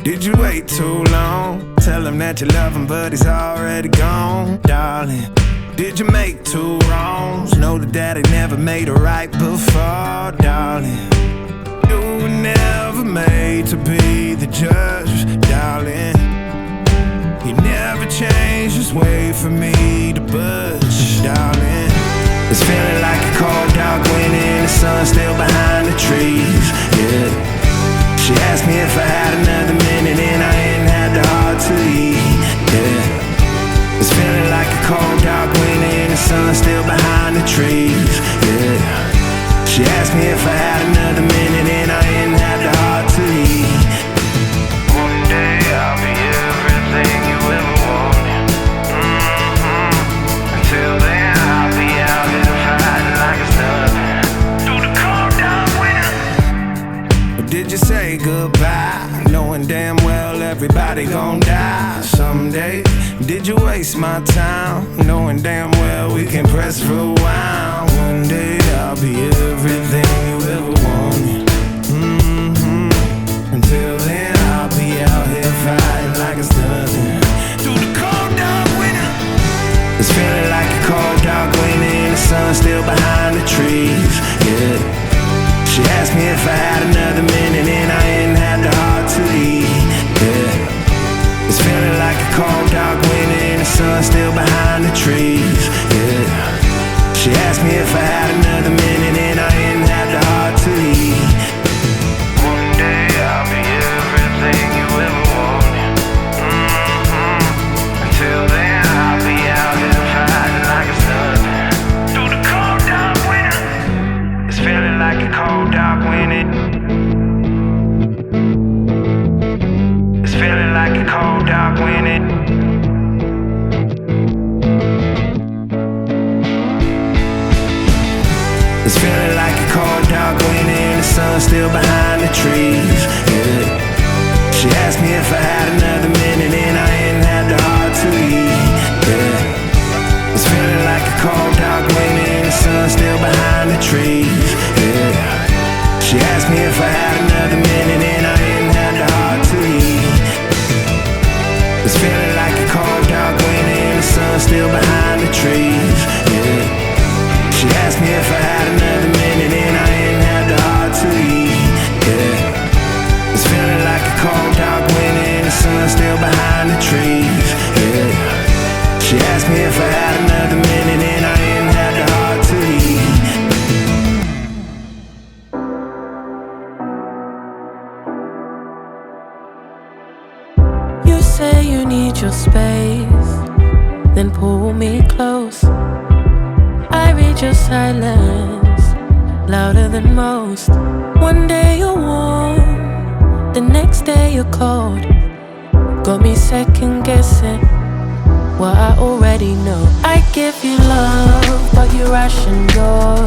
Did you wait too long? Tell him that you love him, but he's already gone, darling. Did you make two wrongs? Know that daddy never made a right before, darling. You were never made to be the judge, darling. He never changed his way for me to budge, darling. It's feeling like a cold dark winter, the sun's still behind the trees, yeah. She asked me if I had another minute and I ain't had the heart to eat, yeah. It's feeling like a cold dark winter and the sun's still behind the trees, yeah. She asked me if I had another minute and I ain't had the heart to eat. One day I'll be everything you ever wanted. Until then I'll be out here fighting like it's nothing. Through the cold dark winter. Or did you say goodbye, knowing damn well everybody gon' die someday? Did you waste my time, knowing damn well we can press rewind? One day I'll be everything you ever wanted. Until then I'll be out here fighting like it's nothing. Through the cold dark winter. It's feeling like a cold dark winter and the sun's still behind the trees, yeah. She asked me if I had another minute and I ain't had the heart to eat, yeah. It's feeling like a cold dark winter and the sun's still behind the trees, yeah. She asked me if I had another minute and I ain't had the heart to eat. One day I'll be everything you ever wanted. Until then I'll be out here fighting like it's nothing. Through the cold dark winter. It's feeling like a cold dark winter. It's feeling like a cold dark winter. It's feeling like a cold dark winter and the sun's still behind the trees, yeah. She asked me if I had another minute and I ain't had the heart to eat, yeah. It's feeling like a cold dark winter and the sun's still behind the trees, yeah. She asked me if I had another minute and I ain't had the heart to eat. It's feeling like a cold dark winter and the sun's still behind the trees, yeah. She asked me if I had another minute and I ain't had the heart to eat, yeah. It's feeling like a cold dark winter and the sun's still behind the trees, yeah. She asked me if I had another minute and I ain't had the heart to eat. You say you need your space, then pull me close. I read your silence, louder than most. One day you're warm, the next day you're cold. Got me second guessing what I already know. I give you love, but you ration yours.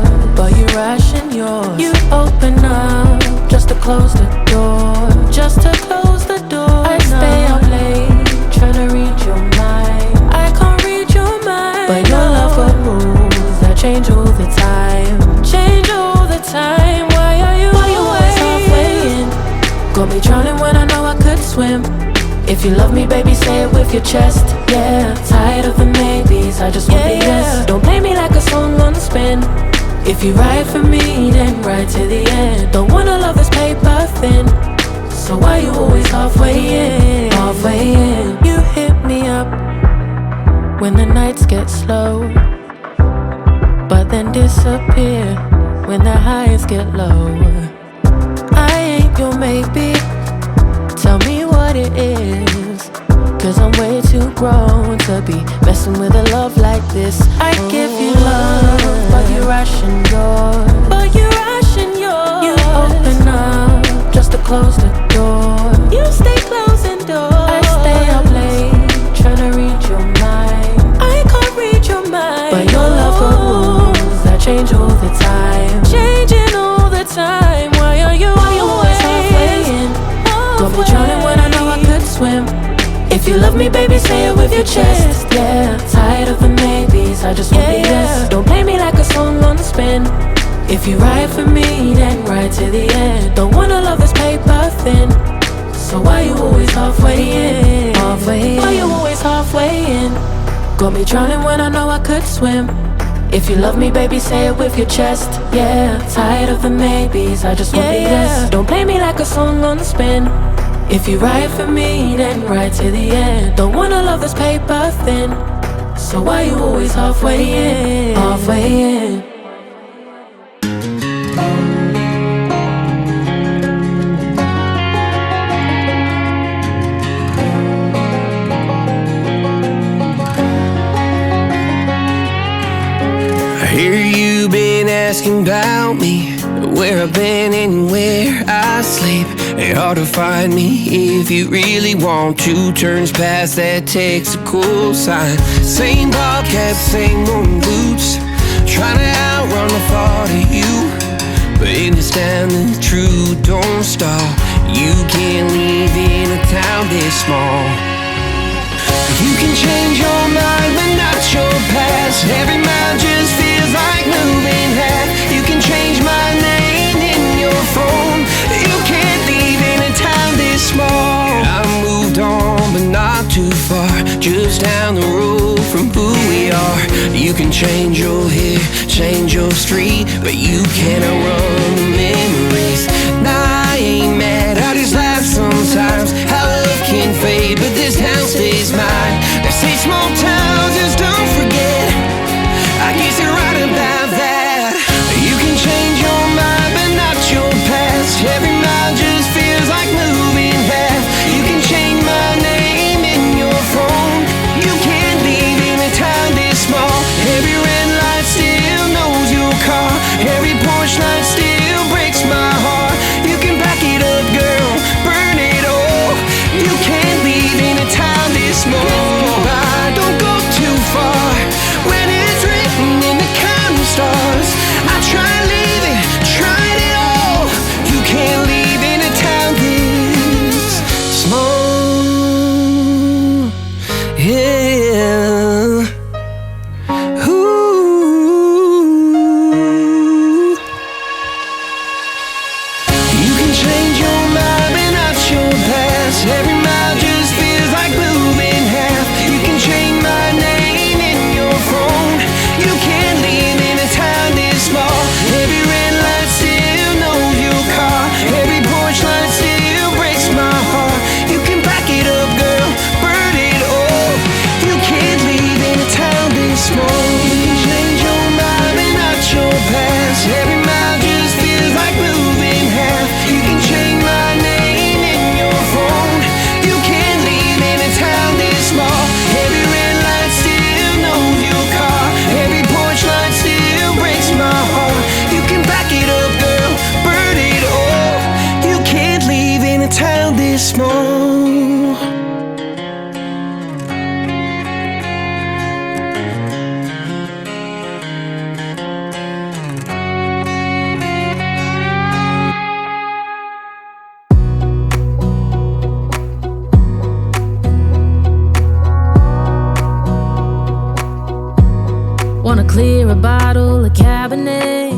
You open up just to close the door. I stay up late, tryna read your mind. I can't read your mind, but your love got rules that change all the time. Why are you always halfway in? Got me drowning when I know I could swim. If you love me, baby, say it with your chest, yeah. Tired of the maybes, I just want the yes. Don't play me like a song on spin. If you ride for me, then ride to the end. Don't wanna love this paper thin. So why you always halfway in? You hit me up when the nights get slow, but then disappear when the highs get low. I ain't your maybe, tell me what it is, 'cause I'm way too grown to be messing with a love like this. I give you love, but you ration yours. You open up just to close the door. You stay closing doors. I stay up late, tryna read your mind. I can't read your mind, but your love got rules that change all the time. Why are you always halfway in? Got me drowning when I know I could swim. If you love me, baby, say it with your chest, yeah. Tired of the maybes, I just want the yes. Don't play me like a song on spin. If you ride for me, then ride to the end. Don't wanna love this paper thin. So why you always halfway in? Why you always halfway in? Got me drowning when I know I could swim. If you love me, baby, say it with your chest. Yeah, tired of the maybes, I just want the yes. Don't play me like a song on spin. If you ride for me, then ride to the end. Don't wanna love this paper thin. So why you always halfway in? Halfway in. I hear you been asking about me, where I've been and where I sleep. It's hard to find me if you really want to. Turns past that takes a cool sign. Same bobcat, same worn boots, trying to outrun the thought of you. But understand the truth don't stop. You can't live in a town this small. You can change your mind, but not your past. Every mile just feels like moving half. You can change my name in your phone. You can't leave in a town this small. I moved on, but not too far, just down the road from who we are. You can change your hair, change your street, but you can't outrun the memories. Nah, I ain't mad, I just laugh sometimes. How love can fade, but this town stays mine. They say small towns just don't forget. I guess you're right about that. You can change your mind, but not your past. Every mile just feels like moving half. You can change my name in your phone. You can't leave in a town this small. Every red light still knows your car. Every porch light still breaks my heart. You can back it up, girl, burn it all. You can't leave in a town this small. Don't go too far when it's written in the counting stars. I tried leaving, tried it all. You can't leave in a town this small. Yeah. Ooh. You can change your mind, but not your past. Every mile just feels like moving half. You can change my name in your phone. You can't leave in a town this small. Every red light still knows your car. Every porch light still breaks my heart. You can back it up, girl, burn it all. You can't leave in a town this small. You can change your mind, but not your past. Every mile just feels like moving half. You can change my name in your phone. You can't leave in a town this small. Every red light still knows your car. Every porch light still breaks my heart. You can back it up, girl, burn it all. You can't leave in a town this small. Wanna clear a bottle of Cabernet.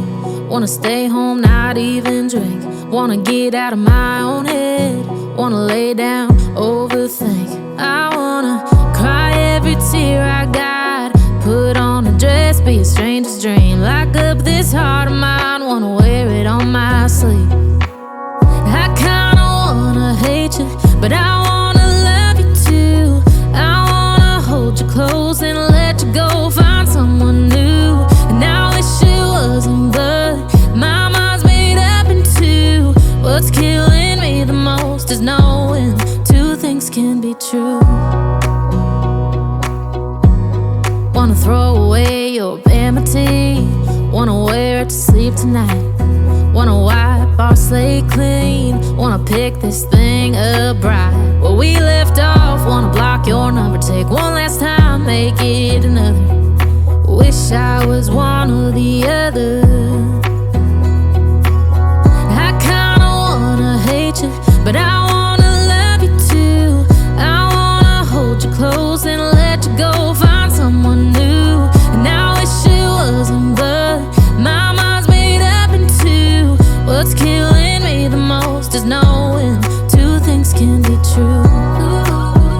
Wanna stay home, not even drink. Wanna get out of my own head. Wanna lay down, overthink. I wanna cry every tear I got. Put on a dress, be a stranger's dream. Lock up this heart of mine, wanna wear it on my sleeve. I kinda wanna hate you, but I wanna love you too. I wanna hold you close and let you go. Find someone new, and I wish it wasn't, but my mind's made up in two. What's killing me the most is knowing two things can be true. Wanna throw away your vanity. Wanna wear it to sleep tonight. Wanna wipe our slate clean. Wanna pick this thing up right where we left off. Wanna block your number, take one last time, make it another. Wish I was one or the other. I kinda wanna hate you, but I wanna love you too. I wanna hold you close and let you go. Find someone new, and I wish it wasn't, but my mind's made up in two. What's killing me the most is knowing two things can true.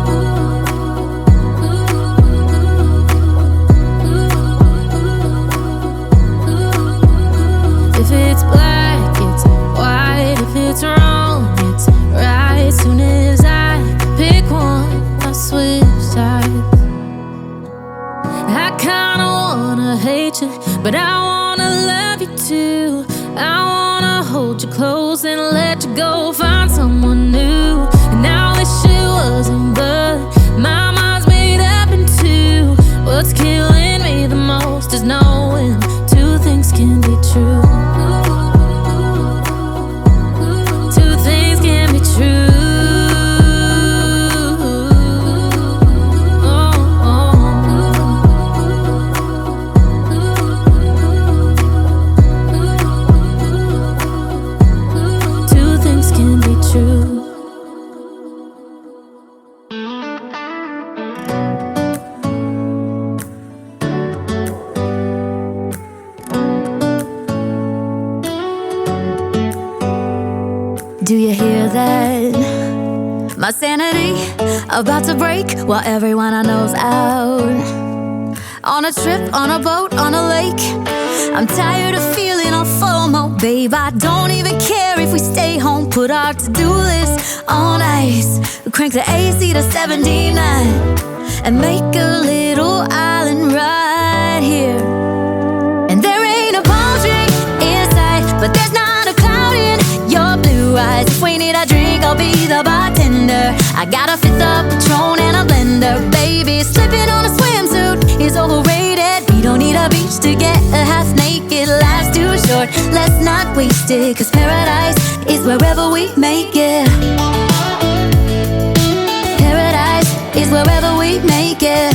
If it's black, it's white. If it's wrong, it's right. Soon as I pick one, I switch sides. I kinda wanna hate you, but I wanna love you too. I wanna hold you close and let you go, find someone new. And I wish it wasn't, but my mind's made up in two. What's killing me the most is knowing two things can be true. Two things can be true. Do you hear that? My sanity about to break while everyone I know's out. On a trip, on a boat, on a lake. I'm tired of feeling all FOMO, babe. I don't even care if we stay home. Put our to-do list on ice. Crank the AC to 79 and make a little island right here. And there ain't a palm tree in sight, but there's not a cloud in your blue eyes. If we need a drink, I'll be the bartender. I got a fifth of Patron and a blender. Baby, slipping on a swimsuit is overrated. We don't need a beach to get a half naked. Life's too short, let's not waste it. Cause paradise is wherever we make it. Paradise is wherever we make it.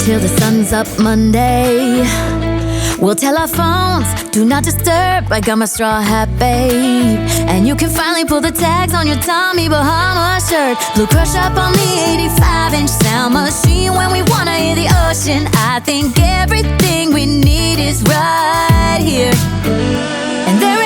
Till the sun's up Monday, we'll tell our phones, do not disturb. I got my straw hat, babe. And you can finally pull the tags on your Tommy Bahama shirt. Blue crush up on the 85-inch sound machine. When we wanna hear the ocean, I think everything we need is right here. And there